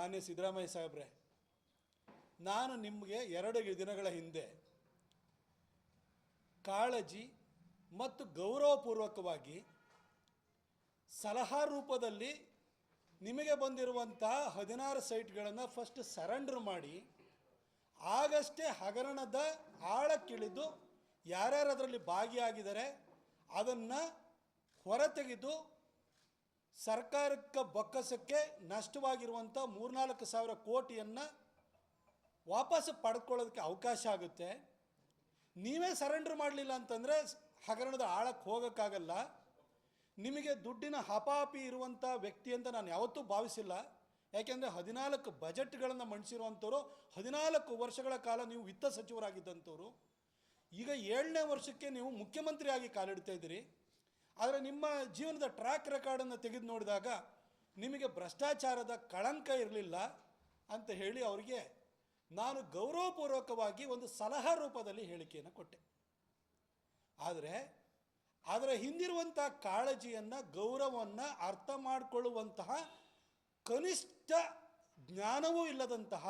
ಮಾನ್ಯ ಸಿದ್ದರಾಮಯ್ಯ ಸಾಹೇಬ್ರೆ, ನಾನು ನಿಮಗೆ 2 ದಿನಗಳ ಹಿಂದೆ ಕಾಳಜಿ ಮತ್ತು ಗೌರವಪೂರ್ವಕವಾಗಿ ಸಲಹಾ ರೂಪದಲ್ಲಿ ನಿಮಗೆ ಬಂದಿರುವಂಥ 16 ಸೈಟ್ಗಳನ್ನು ಫಸ್ಟ್ ಸರೆಂಡರ್ ಮಾಡಿ, ಆಗಷ್ಟೇ ಹಗರಣದ ಆಳಕ್ಕಿಳಿದು ಯಾರ್ಯಾರು ಅದರಲ್ಲಿ ಭಾಗಿಯಾಗಿದ್ದಾರೆ ಅದನ್ನು ಹೊರತೆಗೆದು ಸರ್ಕಾರಕ್ಕೆ ಬೊಕ್ಕಸಕ್ಕೆ ನಷ್ಟವಾಗಿರುವಂಥ 3-4 ಸಾವಿರ ಕೋಟಿಯನ್ನು ವಾಪಸ್ ಪಡ್ಕೊಳ್ಳೋದಕ್ಕೆ ಅವಕಾಶ ಆಗುತ್ತೆ. ನೀವೇ ಸರೆಂಡರ್ ಮಾಡಲಿಲ್ಲ ಅಂತಂದರೆ ಹಗರಣದ ಆಳಕ್ಕೆ ಹೋಗೋಕ್ಕಾಗಲ್ಲ. ನಿಮಗೆ ದುಡ್ಡಿನ ಹಪಾಪಿ ಇರುವಂಥ ವ್ಯಕ್ತಿ ಅಂತ ನಾನು ಯಾವತ್ತೂ ಭಾವಿಸಿಲ್ಲ. ಯಾಕೆಂದರೆ 14 ಬಜೆಟ್ಗಳನ್ನು ಮಂಡಿಸಿರುವಂಥವ್ರು, 14 ವರ್ಷಗಳ ಕಾಲ ನೀವು ವಿತ್ತ ಸಚಿವರಾಗಿದ್ದಂಥವ್ರು. ಈಗ 7ನೇ ವರ್ಷಕ್ಕೆ ನೀವು ಮುಖ್ಯಮಂತ್ರಿಯಾಗಿ ಕಾಲಿಡ್ತಾ ಇದ್ದೀರಿ. ಆದರೆ ನಿಮ್ಮ ಜೀವನದ ಟ್ರ್ಯಾಕ್ ರೆಕಾರ್ಡನ್ನು ತೆಗೆದು ನೋಡಿದಾಗ ನಿಮಗೆ ಭ್ರಷ್ಟಾಚಾರದ ಕಳಂಕ ಇರಲಿಲ್ಲ ಅಂತ ಹೇಳಿ ಅವರಿಗೆ ನಾನು ಗೌರವಪೂರ್ವಕವಾಗಿ ಒಂದು ಸಲಹಾ ರೂಪದಲ್ಲಿ ಹೇಳಿಕೆಯನ್ನು ಕೊಟ್ಟೆ. ಆದರೆ ಅದರ ಹಿಂದಿರುವಂಥ ಕಾಳಜಿಯನ್ನು, ಗೌರವವನ್ನು ಅರ್ಥ ಮಾಡಿಕೊಳ್ಳುವಂತಹ ಕನಿಷ್ಠ ಜ್ಞಾನವೂ ಇಲ್ಲದಂತಹ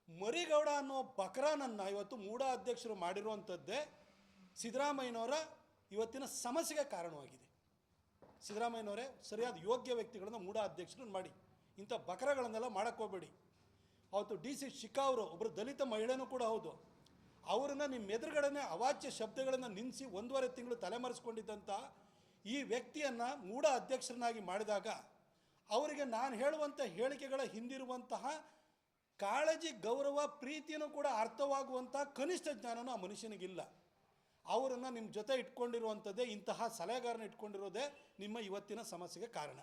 ಮರಿಗೌಡ ಅನ್ನೋ ಬಕ್ರಾನನ್ನು ಇವತ್ತು ಮೂಢ ಅಧ್ಯಕ್ಷರು ಮಾಡಿರುವಂಥದ್ದೇ ಸಿದ್ದರಾಮಯ್ಯನವರ ಇವತ್ತಿನ ಸಮಸ್ಯೆಗೆ ಕಾರಣವಾಗಿದೆ. ಸಿದ್ದರಾಮಯ್ಯನವರೇ, ಸರಿಯಾದ ಯೋಗ್ಯ ವ್ಯಕ್ತಿಗಳನ್ನು ಮೂಢ ಅಧ್ಯಕ್ಷರನ್ನು ಮಾಡಿ, ಇಂಥ ಬಕ್ರಗಳನ್ನೆಲ್ಲ ಮಾಡೋಕ್ಕೋಗಬೇಡಿ. ಅವತ್ತು DC ಶಿಖಾ ಅವರು ಒಬ್ಬರು ದಲಿತ ಮಹಿಳೆನೂ ಕೂಡ ಹೌದು. ಅವರನ್ನು ನಿಮ್ಮ ಎದುರುಗಡೆನೇ ಅವಾಚ್ಯ ಶಬ್ದಗಳನ್ನು ನಿಲ್ಲಿಸಿ 1.5 ತಿಂಗಳು ತಲೆಮರೆಸ್ಕೊಂಡಿದ್ದಂಥ ಈ ವ್ಯಕ್ತಿಯನ್ನು ಮೂಢ ಅಧ್ಯಕ್ಷರನ್ನಾಗಿ ಮಾಡಿದಾಗ ಅವರಿಗೆ ನಾನು ಹೇಳುವಂಥ ಹೇಳಿಕೆಗಳ ಹಿಂದಿರುವಂತಹ ಕಾಳಜಿ, ಗೌರವ, ಪ್ರೀತಿಯೂ ಕೂಡ ಅರ್ಥವಾಗುವಂಥ ಕನಿಷ್ಠ ಜ್ಞಾನನೂ ಆ ಮನುಷ್ಯನಿಗಿಲ್ಲ. ಅವರನ್ನು ನಿಮ್ಮ ಜೊತೆ ಇಟ್ಕೊಂಡಿರುವಂಥದ್ದೇ, ಇಂತಹ ಸಲಹೆಗಾರನ ಇಟ್ಕೊಂಡಿರೋದೇ ನಿಮ್ಮ ಇವತ್ತಿನ ಸಮಸ್ಯೆಗೆ ಕಾರಣ.